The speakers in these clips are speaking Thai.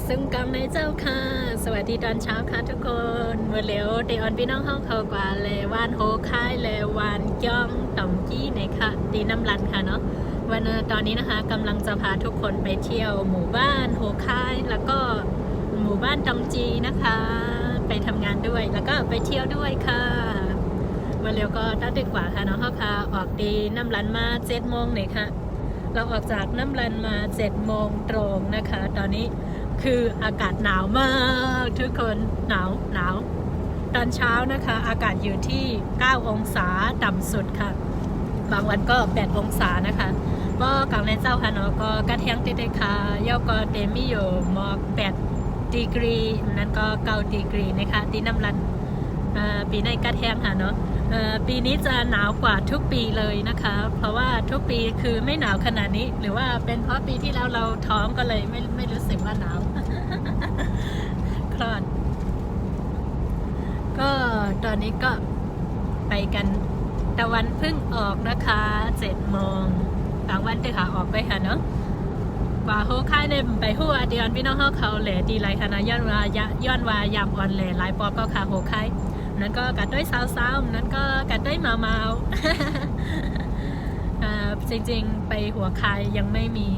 ซึ่งกังในเจ้าค่ะสวัสดีตอนเช้าค่ะทุกคนเมื่อเร็วเดออนพี่น้องเข้าเขากว่าเลวานโฮค่ายเลวานย่องต่อมจี้ในค่ะตีน้ำรันค่ะเนาะวันตอนนี้นะคะกำลังจะพาทุกคนไปเที่ยวหมู่บ้านโฮค่ายแล้วก็หมู่บ้านตองจีนะคะไปทำงานด้วยแล้วก็ไปเที่ยวด้วยค่ะเมื่อเร็วก็ตั้งดึกกว่าค่ะเนาะเขาค่ะออกตีน้ำรันมา7 โมงเลยค่ะเราออกจากน้ำรันมา7 โมงตรงนะคะตอนนี้คืออากาศหนาวมากทุกคนหนาวตอนเช้านะคะอากาศอยู่ที่9 องศาต่ำสุดค่ะบางวันก็8 องศานะคะก็กลางในเจ้าค่ะเนาะก็กระเทียงติดค่ะเย่าก็เตมีอยู่หมอก8 ดีกรีนั้นก็9 ดีกรีนะคะตีน้ำรันปีในกระเทียงค่ะเนาะปีนี้จะหนาวกว่าทุกปีเลยนะคะเพราะว่าทุกปีคือไม่หนาวขนาดนี้หรือว่าเป็นเพราะปีที่แล้วเราท้องก็เลยไม่รู้สึกว่าหนาว คลอดก็ตอนนี้ก็ไปกันตะวันพึ่งออกนะคะ7 โมงกลางวันเตะขาออกไปค่ะเนาะกว่าโฮค่ายเนี่ยไปหัวเดียนพี่น้องเขาแหล่ดีไรค่ะนะย้อนวายามอ่อนแหล่หลายปอก็ค่ะโฮค่ายนั้นก็กัดด้วยสาวๆนั้นก็กัดด้วยเมาจริงๆไปหัวค่ายยังไม่มี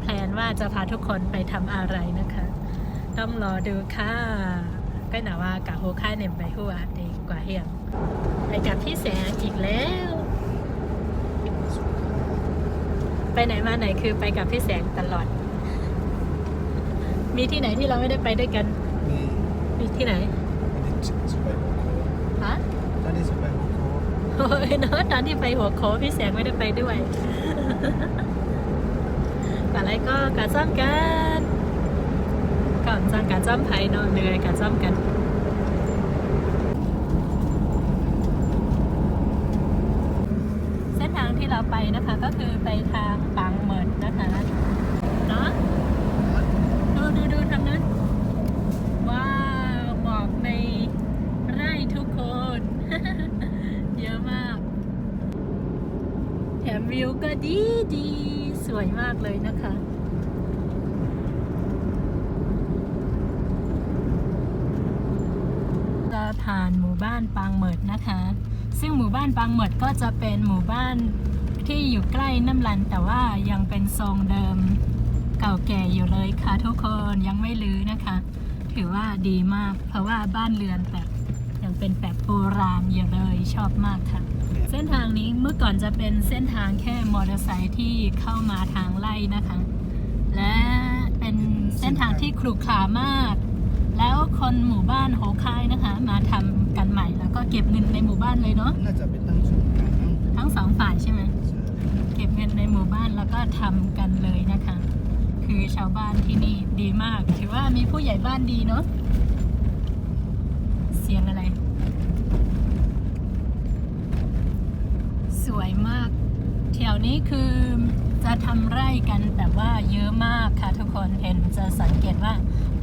แผนว่าจะพาทุกคนไปทำอะไรนะคะต้องรอดูค่ะก็หนาว่ากะโฮค่ายเนี่ยไปหัวดีกว่าเฮียงไปกับพี่แสงอีกแล้วไปไหนมาไหนคือไปกับพี่แสงตลอดมีที่ไหนที่เราไม่ได้ไปด้วยกันมีที่ไหนฮะตอนนี้สไปหัวโค้ง โอ้ยเนาะตอนที่ไปหัวโค้พี่แสงไม่ได้ไปด้วยอะไรก็กะจ้อมกันก่อนจังกะจ้อมไผ่เนาะเหนื่อยกะจ้อมกันเส้นทางที่เราไปนะคะก็คือไปทางบางเหมินนะคะเนาะดูทางนั้นว้าวหมอกในไร่ทุกคน เยอะมากแถมวิวก็ดีสวยมากเลยนะคะจะผ่านหมู่บ้านปางเหมิดนะคะซึ่งหมู่บ้านปางเหมิดก็จะเป็นหมู่บ้านที่อยู่ใกล้น้ำรันแต่ว่ายังเป็นทรงเดิมเก่าแก่อยู่เลยค่ะทุกคนยังไม่รื้อนะคะถือว่าดีมากเพราะว่าบ้านเรือนแบบยังเป็นแบบโบราณอยู่เลยชอบมากค่ะเส้นทางนี้เมื่อก่อนจะเป็นเส้นทางแค่มอเตอร์ไซค์ที่เข้ามาทางไร่นะคะและเป็นเส้นทางที่ขรุขระมากแล้วคนหมู่บ้านโฮค่ายนะคะมาทำกันใหม่แล้วก็เก็บเงินในหมู่บ้านเลยเนาะน่าจะเป็นทั้งสองฝ่ายมั้ง ทั้ง2 ฝ่ายใช่ไหมเก็บเงินในหมู่บ้านแล้วก็ทำกันเลยนะคะคือชาวบ้านที่นี่ดีมากถือว่ามีผู้ใหญ่บ้านดีเนาะเสียงอะไรสวยมากแถวนี้คือจะทำไร่กันแบบว่าเยอะมากค่ะทุกคนเห็นจะสังเกตว่า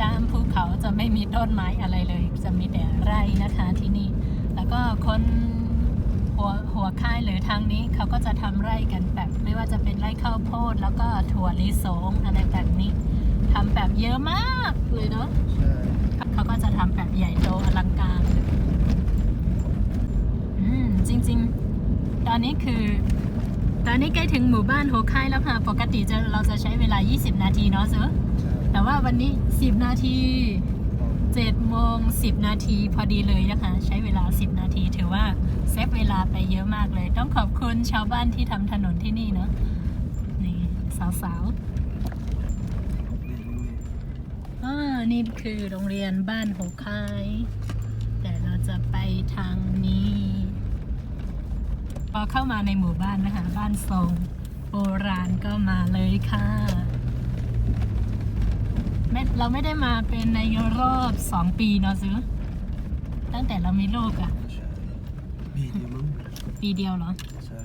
ตามภูเขาจะไม่มีต้นไม้อะไรเลยจะมีแต่ไร่นะคะที่นี่แล้วก็คนหัวค่ายหรือทางนี้เขาก็จะทำไร่กันแบบไม่ว่าจะเป็นไร่ข้าวโพดแล้วก็ถั่วลิสงอะไรแบบนี้ทำแบบเยอะมากเลยเนาะเขาก็จะทำแบบใหญ่โตอลังการจริงๆตอนนี้ใกล้ถึงหมู่บ้านโฮค่ายแล้วค่ะปกติเราจะใช้เวลา20 นาทีเนาะเซอแต่ว่าวันนี้10 นาที7:10 นาทีพอดีเลยนะคะใช้เวลา10 นาทีถือว่าเซฟเวลาไปเยอะมากเลยต้องขอบคุณชาวบ้านที่ทำถนนที่นี่เนาะนี่สาวๆนี่คือโรงเรียนบ้านโฮค่ายแต่เราจะไปทางนี้พอเข้ามาในหมู่บ้านนะคะบ้านทรงโบราณก็มาเลยค่ะเราไม่ได้มาเป็นในรอบ2 ปีเนาะซื้อตั้งแต่เรามีลูกอ่ะปีเดียวเหรอใช่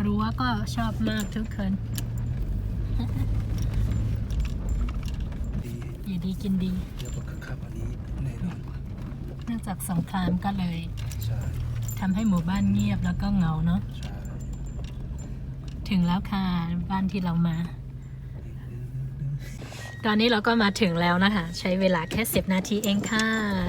รู้ว่าก็ชอบมากทุกคนอยู่ดีกินดีเดี๋ยวก็ขับอันนี้แน่นอนเนื่องจากสงครามก็เลยทำให้หมู่บ้านเงียบแล้วก็เหงาเนาะถึงแล้วค่ะบ้านที่เรามา ตอนนี้เราก็มาถึงแล้วนะคะใช้เวลาแค่10 นาทีเองค่ะ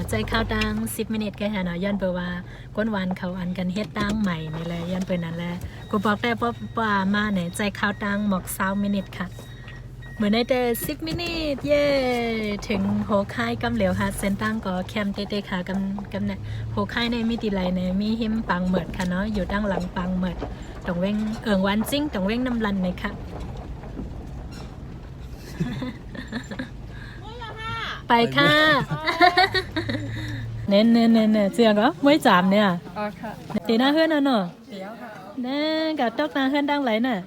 ใจข้าวดัง10 มินิทแค่หาหน่อยย้อนเปว่าก้นวันเขาอันกันเฮ็ดดังใหม่นี่แหละย้อนเปิดนั่นแหละกูบอกได้ว่ามาเนี่ยใจข้าวดังหมอก20 มินิทค่ะเหมือนในเต10 มินิทเย่ถึงโฮคายกำเหลวค่ะเส้นตั้งก็แคมเตค่ะกำเนี่ยโฮคายในมีติไลเนี่ยมีหิมปังเหมิดค่ะเนาะอยู่ด้านหลังปังเหมิดตรงเว้งวันจิ้งตรงเว้งน้ำรันเลยค่ะ ไปค่ะ เน้นเจียงก็ไม่จามเนี่ยตีหน้าเฮือนน่ะเนาะเน่กับตกหน้าเฮือนดังไหลน่ะ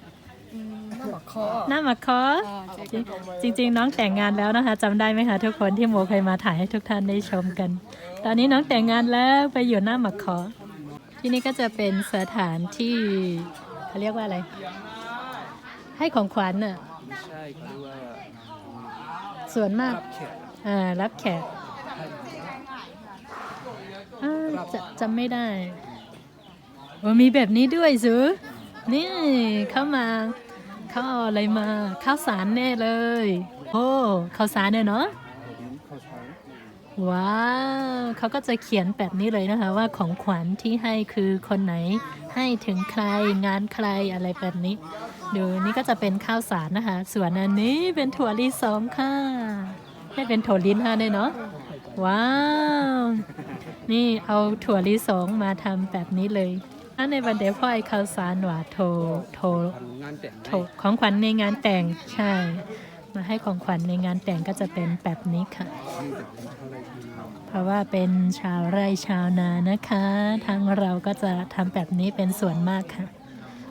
หน้าหมักคอจริงน้องแต่งงานแล้วนะคะจำได้ไหมคะทุกคนที่โมเคยมาถ่ายให้ทุกท่านได้ชมกัน ตอนนี้น้องแต่งงานแล้วไปอยู่หน้าหมักคอที่นี่ก็จะเป็นสถานที่เขาเรียกว่าอะไรให้ของขวัญน่ะ ใช่คือว่า ส่วนมาก รับแขก รับแขกจำไม่ได้มีแบบนี้ด้วยซื้อนี่เข้ามาเขาเอาอะไรมาข้าวสารแน่เลยโอ้ข้าวสารเนี่ยเนาะ ข้าวสาร ว้าวเขาก็จะเขียนแบบนี้เลยนะคะว่าของขวัญที่ให้คือคนไหนให้ถึงใครงานใครอะไรแบบนี้ดูนี่ก็จะเป็นข้าวสารนะคะส่วนอันนี้เป็นถั่วลิสงค่ะไม่เป็นถั่วลิ้นค่ะเนี่ยเนาะว้าวนี่เอาถั่วลิสงมาทำแบบนี้เลยอันในวันเดพ่อไอข้าวสารหวานโท งานแต่ง ของขวัญในงานแต่งใช่มาให้ของขวัญในงานแต่งก็จะเป็นแบบนี้ค่ะเพราะว่าเป็นชาวไร่ชาวนานะคะทางเราก็จะทำแบบนี้เป็นส่วนมากค่ะ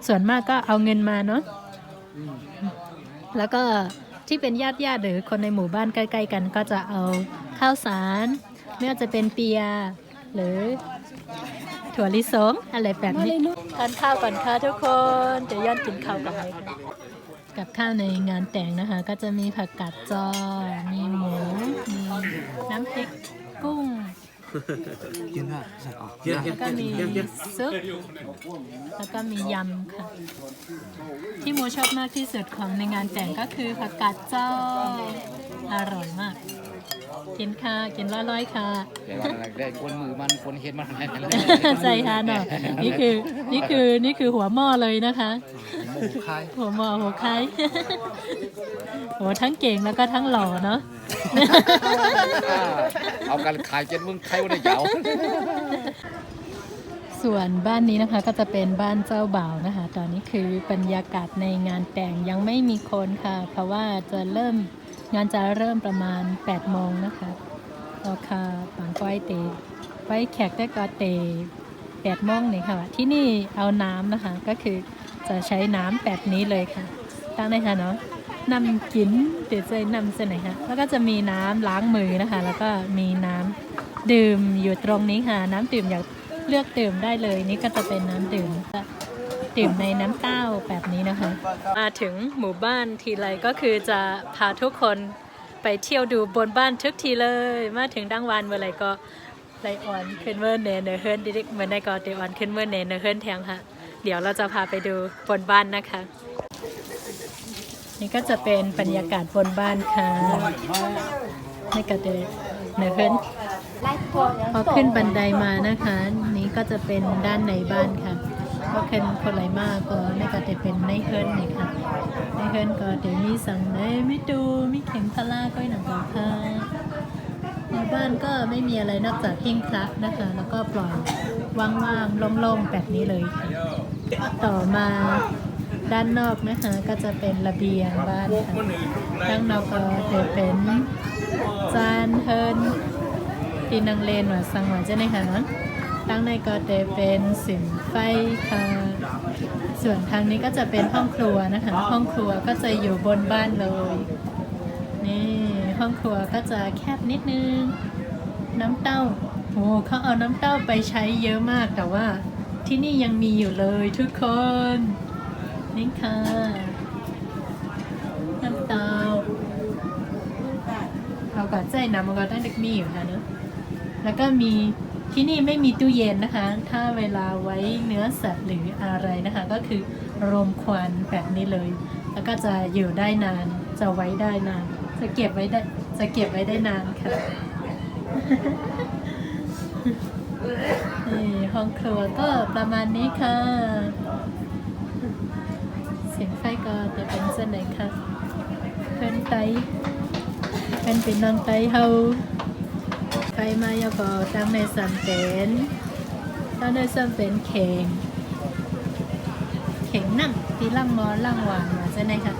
ส่วนมากก็เอาเงินมาเนาะแล้วก็ที่เป็นญาติหรือคนในหมู่บ้านใกล้ๆกันก็จะเอาข้าวสารไม่ว่าจะเป็นเปียหรือถั่วลิสงอะไรแบบนี้ทานข้าวก่อนค่ะทุกคนเดี๋ยวย้อนกินข้าวกันเลยค่ะกับข้าวในงานแต่งนะคะก็จะมีผักกาดจอมีหมูมีน้ำพริกกุ้ง กินอ่ะใส่ออก แล้วก็มีซุปแล้วก็มียำค่ะที่โมชอบมากที่สุดของในงานแต่งก็คือผักกาดจออร่อยมากกินค่ะกินร้อยๆค่ะได้คนมือมันคนเห็นมันอะไรกัน ใช่ค่ะเนาะนี่คือหัวหม้อเลยนะคะ หมูคาย หัวหม้อหัวไข่โหทั้งเก่งแล้วก็ทั้งหล่อเนาะ เอาการขายเจ็ดมึงใครว่าได้ยาว ส่วนบ้านนี้นะคะก็จะเป็นบ้านเจ้าบ่าวนะคะตอนนี้คือบรรยากาศในงานแต่งยังไม่มีคนค่ะเพราะว่างานจะเริ่มประมาณ8 โมงนะคะราคาปังก้อยเตไว้แขกได้ก็เต8 โมงนี่ค่ะที่นี่เอาน้ำนะคะก็คือจะใช้น้ำแบบนี้เลยค่ะตั้งได้ค่ะเนาะนำกินเดี๋ยวจะนำเสนอค่ะแล้วก็จะมีน้ำล้างมือนะคะแล้วก็มีน้ำดื่มอยู่ตรงนี้ค่ะน้ำดื่มอยากเลือกดื่มได้เลยนี่ก็จะเป็นน้ำดื่มในน้ำเต้าแบบนี้นะคะมาถึงหมู่บ้านทีไรก็คือจะพาทุกคนไปเที่ยวดูบนบ้านทุกทีเลยมาถึงดังวันเมื่อไรก็ไลออนขึ้นเมื่อเนเนเฮิร์นดิกเหมือนในกอเดออนขึ้นเมื่อเนเนเฮิร์นแทงค่ะเดี๋ยวเราจะพาไปดูบนบ้านนะคะนี่ก็จะเป็นบรรยากาศบนบ้านค่ะในกอเดเนเฮิร์นพอขึ้นบันไดมานะคะนี้ก็จะเป็นด้านในบ้านค่ะพอขึ้นคนไหลมากก็ในก็จะเป็นในเฮิร์นนี่ค่ะในเฮิร์นก็จะมีสังในมิตูมีเข็มพลาก้อยหนังกาค่ะในบ้านก็ไม่มีอะไรนอกจากหิ้งพระนะคะแล้วก็ปล่อยว่างๆโล่งๆแบบนี้เลยค่ะต่อมาด้านนอกนะคะก็จะเป็นระเบียงบ้านค่ะด้านนอกก็จะเป็นจานเฮิร์นที่นางเลนหรือสังหวะเจ้าในค่ะเนาะตั้งในก็จะเป็นสิมไฟค่ะส่วนทางนี้ก็จะเป็นห้องครัวนะคะห้องครัวก็จะอยู่บนบ้านเลยนี่ห้องครัวก็จะแคบนิดนึงน้ำเต้าโอ้เขาเอาน้ำเต้าไปใช้เยอะมากแต่ว่าที่นี่ยังมีอยู่เลยทุกคนนี่ค่ะน้ำเต้าเขาก็ใจน้ำมันก็ได้เล็กมีอยู่ค่ะเนอะแล้วก็มีที่นี่ไม่มีตู้เย็นนะคะถ้าเวลาไว้เนื้อสัตว์หรืออะไรนะคะก็คือรมควันแบบนี้เลยแล้วก็จะอยู่ได้นานจะไว้ได้นาน จะเก็บไว้ได้นานค่ะ นี่ห้องครัวก็ประมาณนี้ค่ะ เสียงไฟก็จะเป็นเส้นไหนคะเป็นไตเป็นปีนอนไตเฮาไฟมาแล้วก็ตั้งในสันเป็นตั้งในสันเป็นเข่งนั่งที่ล่างมอล่างหวานมาใช่ไหมคะ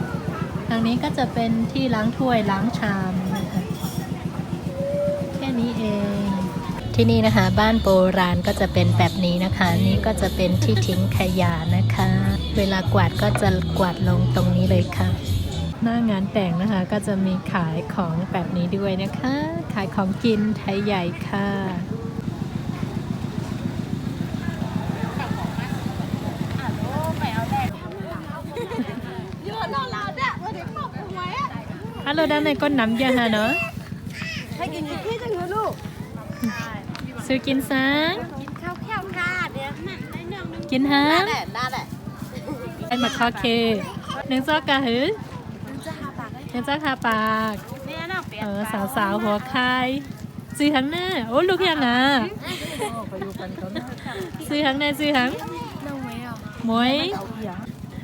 ทางนี้ก็จะเป็นที่ล้างถ้วยล้างชามนะคะแค่นี้เองที่นี่นะคะบ้านโบราณก็จะเป็นแบบนี้นะคะนี่ก็จะเป็นที่ทิ้งขยะนะคะ เวลากวาดก็จะกวาดลงตรงนี้เลยค่ะหน้างานแต่งนะคะก็จะมีขายของแบบนี้ด้วยนะคะ ขายของกินไทยใหญ่ค่ะฮัลโหลด้านในก้นน้ำเยอะฮะเนาะให้กินที่จังเลยลูกซื้อกินซังข้าวแคบค่ะเดี๋ยวกินฮะได้มาคอเคหนึ่งซอกกะหือหนึ่งซอกคาปากสาวหัวคายซื้อทั้งหน้าโอ้ลูกยังนะซื้อทั้งหน้าซื้อทั้งหมวย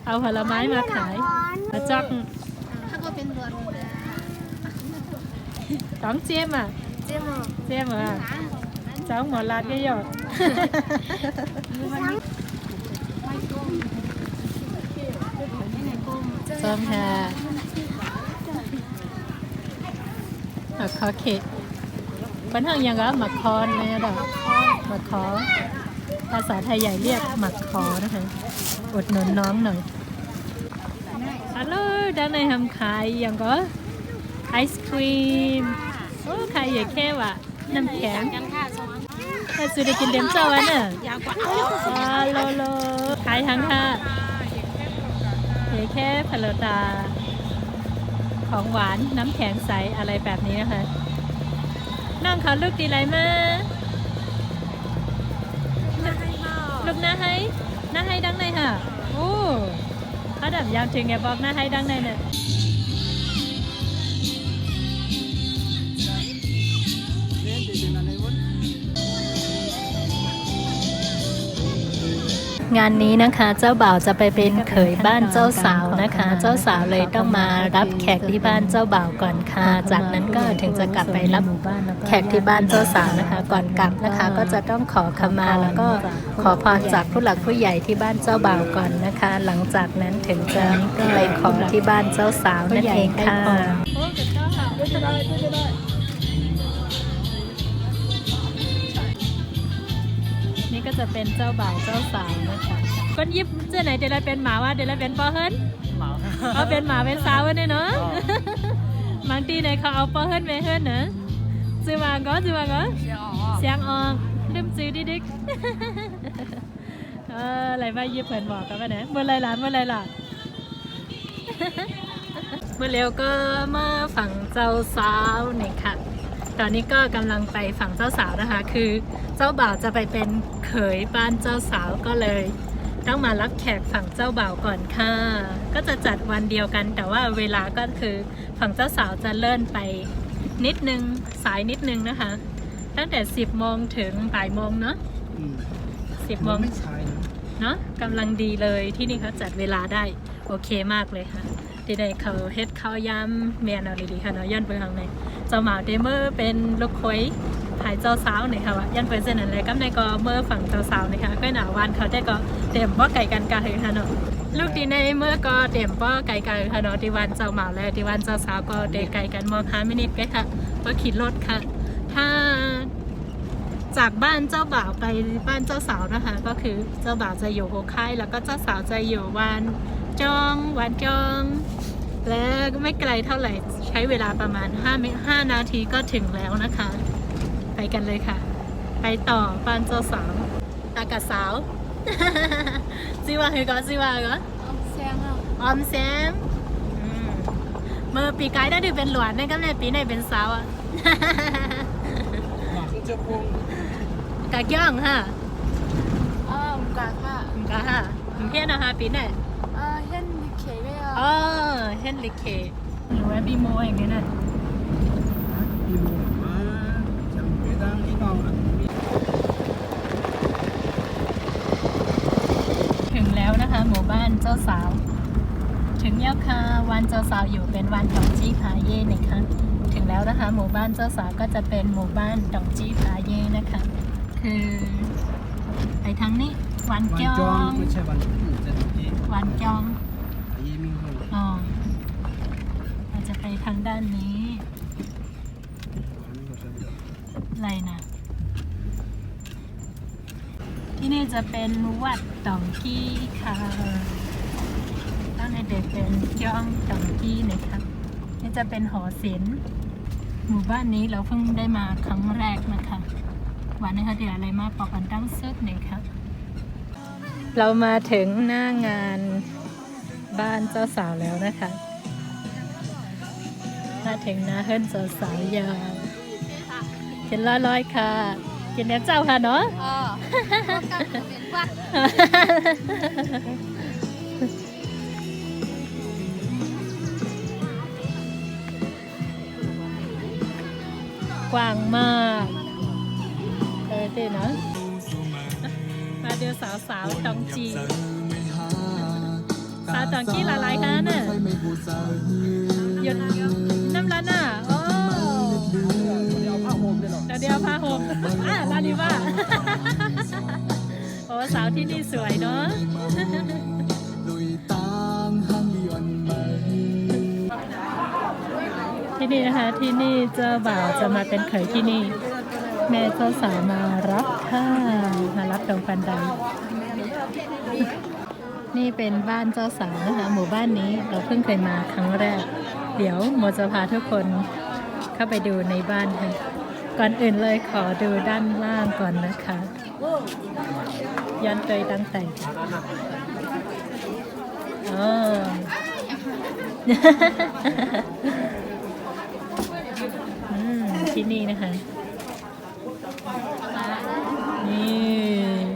เอาผลไม้มาขายมาจ๊อกต้องเจี๊ยมอ่ะเจี๊ยมอ่ะเจ้าหมอลาดก็หยอดส้มค่ะหมักคอเข็ดปัญหาอย่างก็หมักคอนเนี่ยดอกหมักคอภาษาไทยใหญ่เรียกหมักคอนะคะอดหนุนน้องหน่อยฮัลโหลด้านในทำขายอย่างก็ไอศครีมโอ้ขายใหญ่แค่ว่ะน้ำแข็งถ้าซื้อได้กินเลี้ยงเจ้าอันน่ะโลโลขายทั้งค่ะแค่ผลตาของหวานน้ำแข็งใสอะไรแบบนี้นะคะน้องเขาลูกดีไรมาลูกหน้าให้ดังในค่ะโอ้เขาดับยาวถึงไงบอกหน้าให้ดังในเนี่ยงานนี้นะคะเจ้าบ่าวจะไปเป็นเขยบ้านเจ้าสาวนะคะ เจ้าสาวเลยต้องมารับแขกที่บ้านเจ้าบ่าวก่อนค่ะจากนั้นก็ถึงจะกลับไปรับแขกที่บ้านเจ้าสาวนะคะก่อนกลับนะคะก็จะต้องขอขมาแล้วก็ขอพรจากผู้หลักผู้ใหญ่ที่บ้านเจ้าบ่าวก่อนนะคะ หลังจากนั้นถึงจะไปขอที่บ้านเจ้าสาวนั่นเองค่ะนี่ก็จะเป็นเจ้าบ่าวเจ้าสาวนะคะคนยิบเจ้าไหนเดี๋ยวเราเป็นหมาว่าเดี๋ยวเราเป็นปอเฮิร์นเอาเป็นหมาเป็นสาวเนี่ยเนาะบางทีเนี่ยเขาเอาปอเฮิร์นไปเฮิร์นเนอะซื้อมาก็เสียงออกลืมซื้อดิ๊กอะไรว่ายิบเผินบอกกันไปไหนเมื่อไรล่ะเมื่อเร็วก็มาฝั่งเจ้าสาวเนี่ยค่ะตอนนี้ก็กำลังไปฝั่งเจ้าสาวนะคะคือเจ้าบ่าวจะไปเป็นเขยบ้านเจ้าสาวก็เลยต้องมารับแขกฝั่งเจ้าบ่าวก่อนค่ะก็จะจัดวันเดียวกันแต่ว่าเวลาก็คือฝั่งเจ้าสาวจะเลื่อนไปนิดนึงสายนิดนึงนะคะตั้งแต่10 โมงถึงบ่ายโมงเนาะ10 โมงเนาะกำลังดีเลยที่นี่เขาจัดเวลาได้โอเคมากเลยค่ะที่ได้เขาเฮ็ดข้าวยำเมียนเอาดีๆค่ะเนาะยันไปทางไหนเจ้าหมาเดเมอร์เป็นลูกคุยถ่ายเจ้าสาวเนี่ยค่ะว่ายันไปเส้นนั้นเลยก็ในก็เมื่อฝั่งเจ้าสาวเนี่ยค่ะก็หนาวันเขาได้ก็เต็มว่าไก่กันกาเลยค่ะเนาะลูกดีในเมื่อก็เต็มว่าไก่กันค่ะเนาะที่วันเจ้าหมาแล้วที่วันเจ้าสาวก็เดไก่กันมอง5 มินิก็ค่ะว่าขี่รถค่ะถ้าจากบ้านเจ้าบ่าวไปบ้านเจ้าสาวนะคะก็คือเจ้าบ่าวจะอยู่โฮคายแล้วก็เจ้าสาวจะอยู่วันจองและไม่ไกลเท่าไหร่ใช้เวลาประมาณ5 นาทีก็ถึงแล้วนะคะไปกันเลยค่ะไปต่อบ้านเจ้าสาวอากาศสาวซิว่าคือก็ซิว่าก็ออมแซมเมื่อปีกายได้ดูเป็นหลวนได้ก็เลยปีไหนเป็นสาวอ่ะกะย่องฮะกะค่ะฮะเพี้ยนนะคะปีไหนเฮนลิเคก็ยเฮนลิเค หรือว่าบีโมอย่างนี้น่ะ đi mua mà chẳng biết đang đi ngon à ถึงแล้วนะคะ หมู่บ้านเจ้าสาว ถึงแล้วค่ะวันเจ้าสาวอยู่เป็นวันดองจี้พาเย่นะคะถึงแล้วนะคะ หมู่บ้านเจ้าสาวก็จะเป็นหมู่บ้านดองจี้พาเย่นะคะ คือไปทางนี้วันจอง ไม่ใช่วันจะถูกที่ วันจอง ยี่มิ่งห้อง อ๋อเราจะไปทางด้านนี้อะไรนะที่นี่จะเป็นวัดดองกี้ค่ะตั้งในเด็กเป็นย่องดองกี้นะคะนี่จะเป็นหอศิลป์หมู่บ้านนี้เราเพิ่งได้มาครั้งแรกนะคะวันนี้ค่ะเดี๋ยวอะไรมาปอกกันตั้งซึกหนึ่งค่ะเรามาถึงหน้างานบ้านเจ้าสาวแล้วนะคะมาถึงหน้าเฮิรนเจ้าสาวยาวกินร้อยๆค่ะกินเนื้อเจ้าค่ะเนาะ กว้างมากดีนะมาเดี๋ยวสาวๆตองจีสาวตองจีละลายค่ะน่ะหยุดน้ำร้านน่ะโอ้เดี๋ยวพาโฮมร้านนี้ว่าโอ้สาวที่นี่สวยเนาะที่นี่นะคะที่นี่เจ้าบ่าวจะมาเป็นเขยที่นี่แม่เจ้าสาวมารับค่ะมารับดอกฟันใดนี่เป็นบ้านเจ้าสาวนะคะหมู่บ้านนี้เราเพิ่งเคยมาครั้งแรกเดี๋ยวโมจะพาทุกคนเข้าไปดูในบ้านค่ะก่อนอื่นเลยขอดูด้านล่างก่อนนะคะยันเตยตั้งแต่อ๋อ ที่นี่นะคะ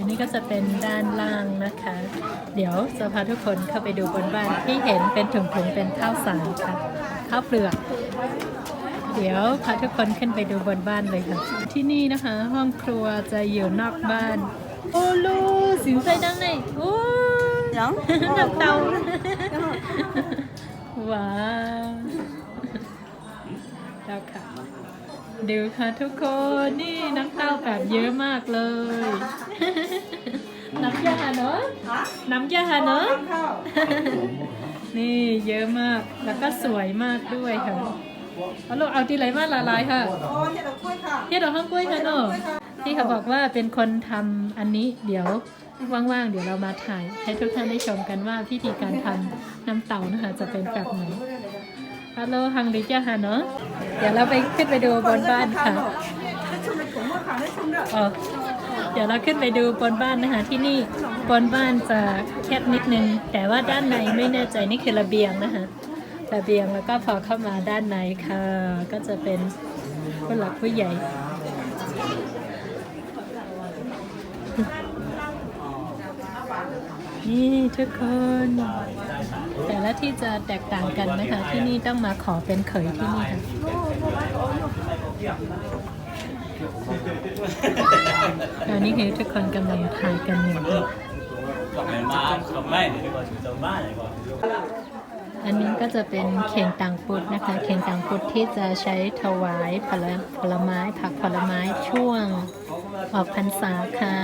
นี่ก็จะเป็นด้านล่างนะคะ เดี๋ยวจะพาทุกคนเข้าไปดูบนบ้านที่เห็นเป็นถุงๆเป็นข้าวสารค่ะข้าวเปลือกเดี๋ยวพาทุกคนขึ้นไปดูบนบ้านเลยค่ะที่นี่นะคะห้องครัวจะอยู่นอกบ้านโอ้ลูสิวใส่ดังไหนโอ้ยังน้ำเตาว้าวแล้วค่ะดูค่ะทุกคนนี่น้ำเต้าแบบเยอะมากเลยน้ำยาเนอะน้ำยาเนอะนี่เยอะมากแล้วก็สวยมากด้วยค่ะเอาลูกเอาที่ไหนมาละลายค่ะเฮ็ดดอกข้างกล้วยค่ะเนอะที่เขาบอกว่าเป็นคนทำอันนี้เดี๋ยวว่างๆเดี๋ยวเรามาถ่ายให้ทุกท่านได้ชมกันว่าพิธีการทำน้ำเต้านะคะจะเป็นแบบไหนฮัลโหลฮังลิจ้าฮะเนาะเดี๋ยวเราไปขึ้นไปดูบนบ้านค่ะเดี๋ยวเราขึ้นไปดูบนบ้านนะคะที่นี่บนบ้านจะแคบนิดนึงแต่ว่าด้านในไม่แน่ใจนี่คือระเบียงนะคะระเบียงแล้วก็พอเข้ามาด้านในค่ะก็จะเป็นผู้หลักผู้ใหญ่นี่ทุกคนแต่ละที่จะแตกต่างกันนะคะที่นี่ต้องมาขอเป็นเขยที่นี่ค่ะอันนี้คือทุกคนกำลังถ่ายกันอยู่อันนี้ก็จะเป็นเข่งต่างปุดนะคะเข่งต่างปุดที่จะใช้ถวายผลไม้ผักผลไม้ช่วงออกพรรษาค่ะ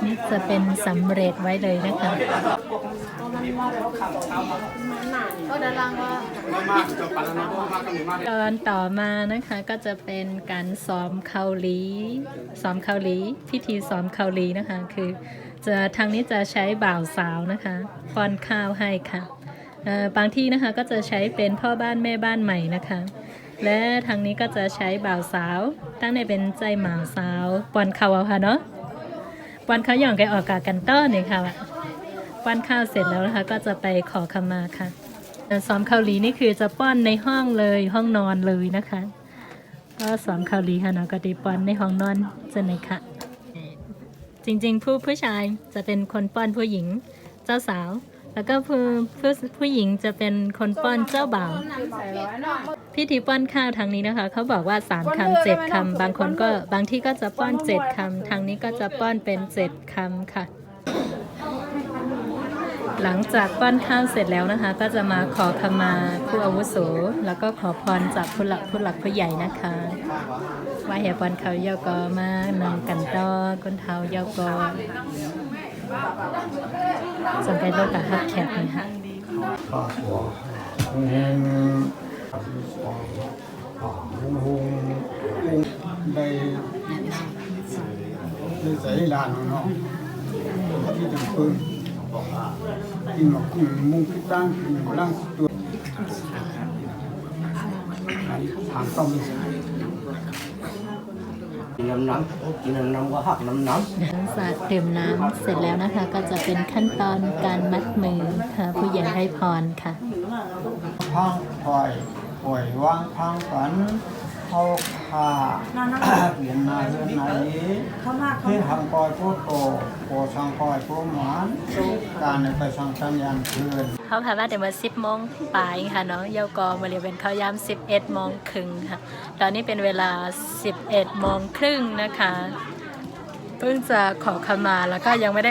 นี่จะเป็นสำเร็จไว้เลยนะคะตอนต่อมานะคะก็จะเป็นการซ้อมเกาหลีพิธีซ้อมเกาหลีนะคะคือจะทางนี้จะใช้บ่าวสาวนะคะป้อนข้าวให้ค่ะบางที่นะคะก็จะใช้เป็นพ่อบ้านแม่บ้านใหม่นะคะและทางนี้ก็จะใช้บ่าวสาวตั้งในเป็นใจหมาสาวป้อนข้าวค่ะเนาะป้อนข้าวหย่องแกออกกากันต้อนนี่ค่ะป้อนข้าวเสร็จแล้วนะคะก็จะไปขอขมาค่ะซ้อมเกาหลีนี่คือจะป้อนในห้องเลยห้องนอนเลยนะคะก็ซ้อมเกาหลีค่ะเนาะก็ดีป้อนในห้องนอนจะไหนค่ะจริงๆผู้ชายจะเป็นคนป้อนผู้หญิงเจ้าสาว แล้วก็ผู้หญิงจะเป็นคนป้อนเจ้าบ่าวพิธีป้อนข้าวทางนี้นะคะเขาบอกว่า3 คำ 7 คำบางที่ก็จะป้อน7 คำทางนี้ก็จะป้อนเป็น7 คำค่ะ หลังจากป้อนข้าวเสร็จแล้วนะคะ ก็จะมาขอขมาผู้อาวุโสแล้วก็ขอพรจากผู้หลักผู้ใหญ่นะคะว่าเหตุปอนเขาเยากอมานำกันต้อก้นเท้าเยากอสนใจโลกกับฮับแขกนะคะ ข้าวหัวหงได้ใส่ลานเนาะที่จะพึ่งกินหมกมุ้งพิตั้งกินหมกล่างตัวทางต้ม กินน้ำก็หักน้ำ หลังจากดื่มน้ำเสร็จแล้วนะคะ ก็จะเป็นขั้นตอนการมัดมือค่ะผู้ใหญ่ให้พรค่ะ พังปล่อยวางพังฝันเขาขาเปลี่ยนนาเรื่องไหนที่ทำปล่อยพูดโตโปช่างปล่อยพูดหวานการในไปช่างสัญญาณคืน เขาค่ะว่าเดี๋ยวมา10 โมงปลายค่ะเนาะเยากอมาเรียนเป็นข้าวยาม11 โมงครึ่งค่ะตอนนี้เป็นเวลา11 โมงครึ่งนะคะเพิ่งจะขอขมาแล้วก็ยังไม่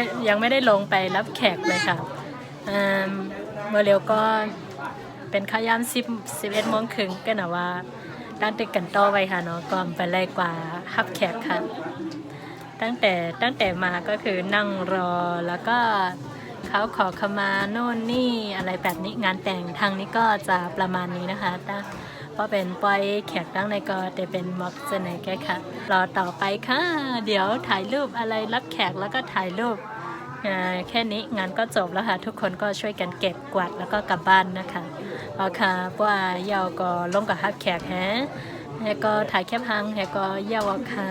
ได้ลงไปรับแขกเลยค่ะเมื่อเร็วก็เป็นข้าวยาม11 โมงครึ่งก็นะว่าตั้งแต่กันต่อไว้ค่ะเนาะก่อนไปเลยกว่าฮับแขกค่ะตั้งแต่มาก็คือนั่งรอแล้วก็เขาขอขมาโน่นนี่อะไรแบบนี้งานแต่งทางนี้ก็จะประมาณนี้นะคะเพราะเป็นปล่อยแขกตั้งในก็แต่เป็นม็อกเสนอแค่ค่ะรอต่อไปค่ะเดี๋ยวถ่ายรูปอะไรรับแขกแล้วก็ถ่ายรูปแค่นี้งานก็จบแล้วค่ะทุกคนก็ช่วยกันเก็บกวาดแล้วก็กลับบ้านนะคะเอาค่ะว่าเยาก็ลงกับฮับแขกแฮก็ถ่ายแคบฮังก็เยาค่ะ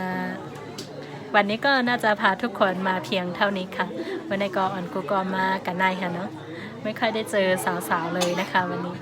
วันนี้ก็น่าจะพาทุกคนมาเพียงเท่านี้ค่ะวันนี้ก็อ่อนกูก็มากันนายค่ะเนาะไม่ค่อยได้เจอสาวๆเลยนะคะวันนี้